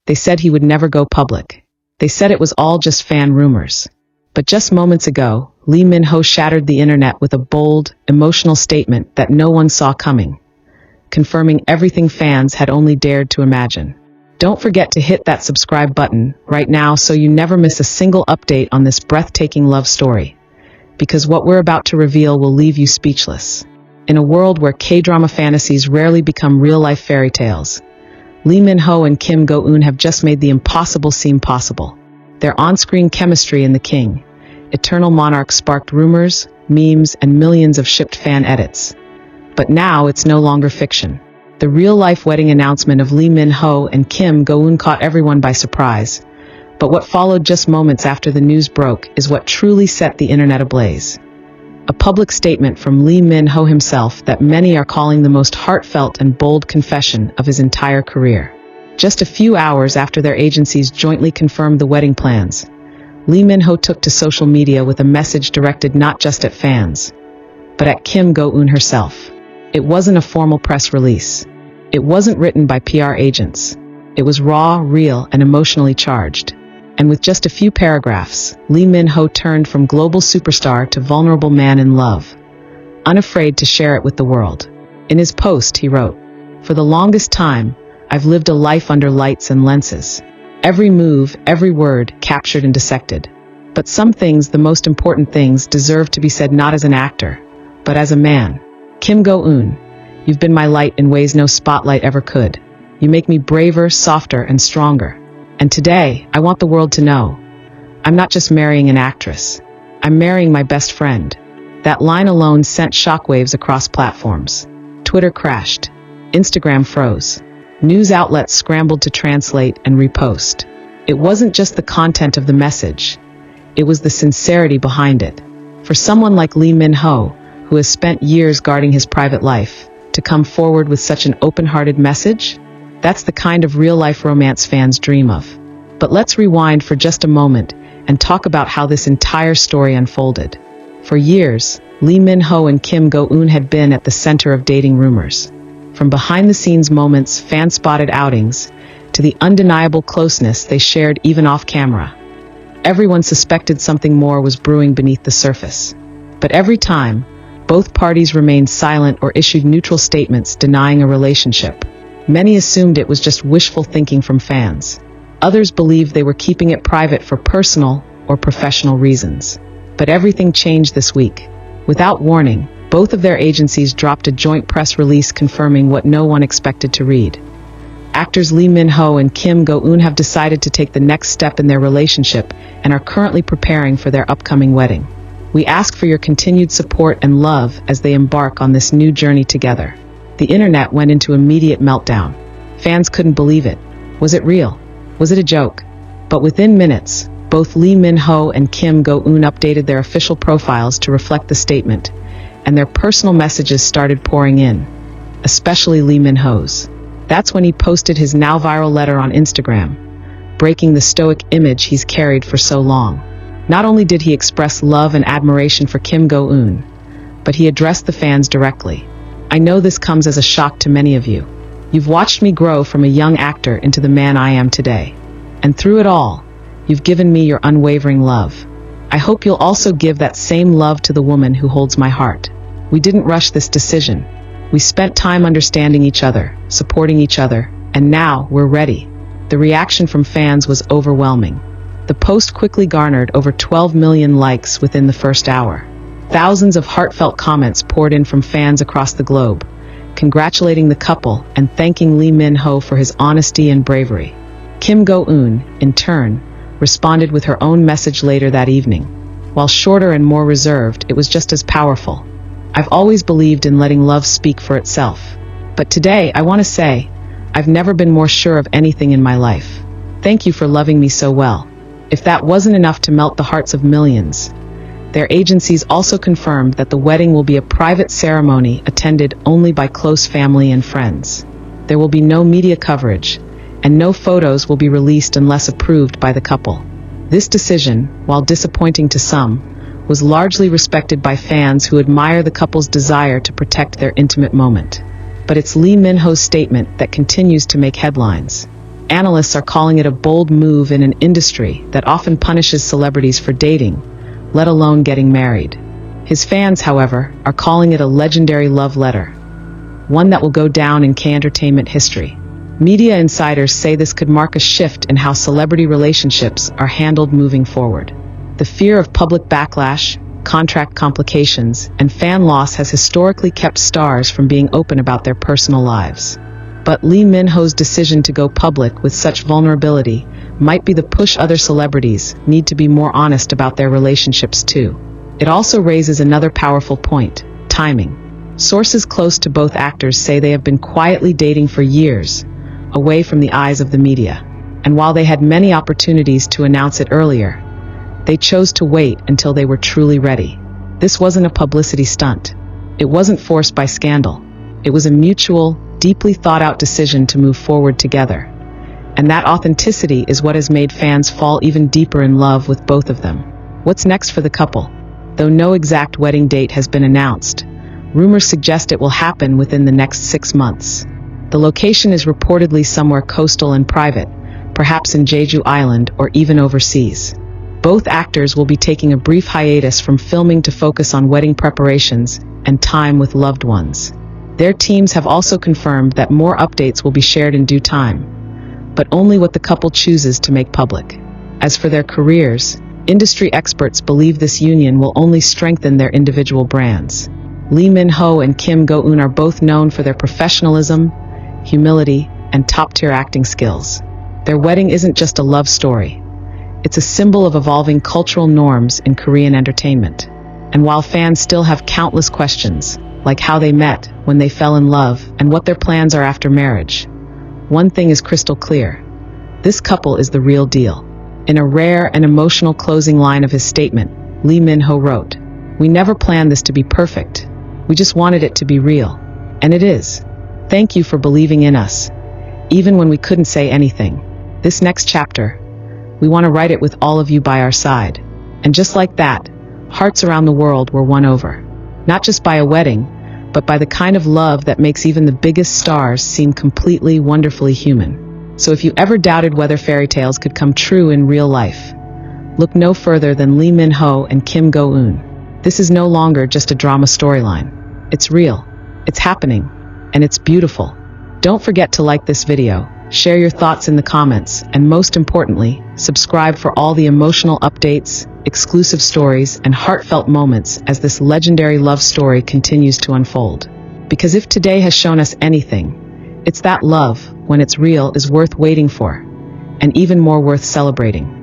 They said he would never go public. They said it was all just fan rumors. But just moments ago, Lee Min-ho shattered the internet with a bold, emotional statement that no one saw coming, confirming everything fans had only dared to imagine. Don't forget to hit that subscribe button right now so you never miss a single update on this breathtaking love story, because what we're about to reveal will leave you speechless. In a world where K-drama fantasies rarely become real-life fairy tales, Lee Min-ho and Kim Go Eun have just made the impossible seem possible. Their on-screen chemistry in The King, Eternal Monarch sparked rumors, memes, and millions of shipped fan edits. But now it's no longer fiction. The real-life wedding announcement of Lee Min-ho and Kim Go Eun caught everyone by surprise. But what followed just moments after the news broke is what truly set the internet ablaze. A public statement from Lee Min-ho himself that many are calling the most heartfelt and bold confession of his entire career. Just a few hours after their agencies jointly confirmed the wedding plans, Lee Min-ho took to social media with a message directed not just at fans, but at Kim Go Eun herself. It wasn't a formal press release. It wasn't written by PR agents. It was raw, real, and emotionally charged. And with just a few paragraphs, Lee Min-ho turned from global superstar to vulnerable man in love, unafraid to share it with the world. In his post, he wrote, "For the longest time, I've lived a life under lights and lenses. Every move, every word, captured and dissected. But some things, the most important things, deserve to be said not as an actor, but as a man. Kim Go Eun, you've been my light in ways no spotlight ever could. You make me braver, softer, and stronger. And today, I want the world to know, I'm not just marrying an actress. I'm marrying my best friend." That line alone sent shockwaves across platforms. Twitter crashed. Instagram froze. News outlets scrambled to translate and repost. It wasn't just the content of the message. It was the sincerity behind it. For someone like Lee Min-ho, who has spent years guarding his private life, to come forward with such an open-hearted message? That's the kind of real-life romance fans dream of. But let's rewind for just a moment and talk about how this entire story unfolded. For years, Lee Min-ho and Kim Go Eun had been at the center of dating rumors. From behind-the-scenes moments, fan-spotted outings, to the undeniable closeness they shared even off-camera. Everyone suspected something more was brewing beneath the surface. But every time, both parties remained silent or issued neutral statements denying a relationship. Many assumed it was just wishful thinking from fans. Others believed they were keeping it private for personal or professional reasons. But everything changed this week. Without warning, both of their agencies dropped a joint press release confirming what no one expected to read. Actors Lee Min-ho and Kim Go Eun have decided to take the next step in their relationship and are currently preparing for their upcoming wedding. We ask for your continued support and love as they embark on this new journey together. The internet went into immediate meltdown. Fans couldn't believe it. Was it real? Was it a joke? But within minutes, both Lee Min-ho and Kim Go Eun updated their official profiles to reflect the statement, and their personal messages started pouring in, especially Lee Min-ho's. That's when he posted his now viral letter on Instagram, breaking the stoic image he's carried for so long. Not only did he express love and admiration for Kim Go Eun, but he addressed the fans directly. "I know this comes as a shock to many of you. You've watched me grow from a young actor into the man I am today. And through it all, you've given me your unwavering love. I hope you'll also give that same love to the woman who holds my heart. We didn't rush this decision. We spent time understanding each other, supporting each other, and now we're ready." The reaction from fans was overwhelming. The post quickly garnered over 12 million likes within the first hour. Thousands of heartfelt comments poured in from fans across the globe, congratulating the couple and thanking Lee Min-ho for his honesty and bravery. Kim Go Eun, in turn, responded with her own message later that evening. While shorter and more reserved, it was just as powerful. "I've always believed in letting love speak for itself. But today, I want to say, I've never been more sure of anything in my life. Thank you for loving me so well." If that wasn't enough to melt the hearts of millions, their agencies also confirmed that the wedding will be a private ceremony attended only by close family and friends. There will be no media coverage, and no photos will be released unless approved by the couple. This decision, while disappointing to some, was largely respected by fans who admire the couple's desire to protect their intimate moment. But it's Lee Min-ho's statement that continues to make headlines. Analysts are calling it a bold move in an industry that often punishes celebrities for dating, let alone getting married. His fans, however, are calling it a legendary love letter, one that will go down in K-entertainment history. Media insiders say this could mark a shift in how celebrity relationships are handled moving forward. The fear of public backlash, contract complications, and fan loss has historically kept stars from being open about their personal lives. But Lee Min-ho's decision to go public with such vulnerability might be the push other celebrities need to be more honest about their relationships too. It also raises another powerful point: timing. Sources close to both actors say they have been quietly dating for years, away from the eyes of the media. And while they had many opportunities to announce it earlier, they chose to wait until they were truly ready. This wasn't a publicity stunt. It wasn't forced by scandal. It was a mutual, deeply thought-out decision to move forward together. And that authenticity is what has made fans fall even deeper in love with both of them. What's next for the couple? Though no exact wedding date has been announced, rumors suggest it will happen within the next 6 months. The location is reportedly somewhere coastal and private, perhaps in Jeju Island or even overseas. Both actors will be taking a brief hiatus from filming to focus on wedding preparations and time with loved ones. Their teams have also confirmed that more updates will be shared in due time, but only what the couple chooses to make public. As for their careers, industry experts believe this union will only strengthen their individual brands. Lee Min-ho and Kim Go Eun are both known for their professionalism, humility, and top-tier acting skills. Their wedding isn't just a love story. It's a symbol of evolving cultural norms in Korean entertainment. And while fans still have countless questions, like how they met, when they fell in love, and what their plans are after marriage, one thing is crystal clear: this couple is the real deal. In a rare and emotional closing line of his statement, Lee Min-ho wrote, "We never planned this to be perfect. We just wanted it to be real. And it is. Thank you for believing in us, even when we couldn't say anything. This next chapter, we want to write it with all of you by our side." And just like that, hearts around the world were won over. Not just by a wedding, but by the kind of love that makes even the biggest stars seem completely, wonderfully human. So if you ever doubted whether fairy tales could come true in real life, look no further than Lee Min-ho and Kim Go Eun. This is no longer just a drama storyline. It's real, it's happening, and it's beautiful. Don't forget to like this video, share your thoughts in the comments, and most importantly, subscribe for all the emotional updates, exclusive stories, and heartfelt moments as this legendary love story continues to unfold. Because if today has shown us anything, it's that love, when it's real, is worth waiting for, and even more worth celebrating.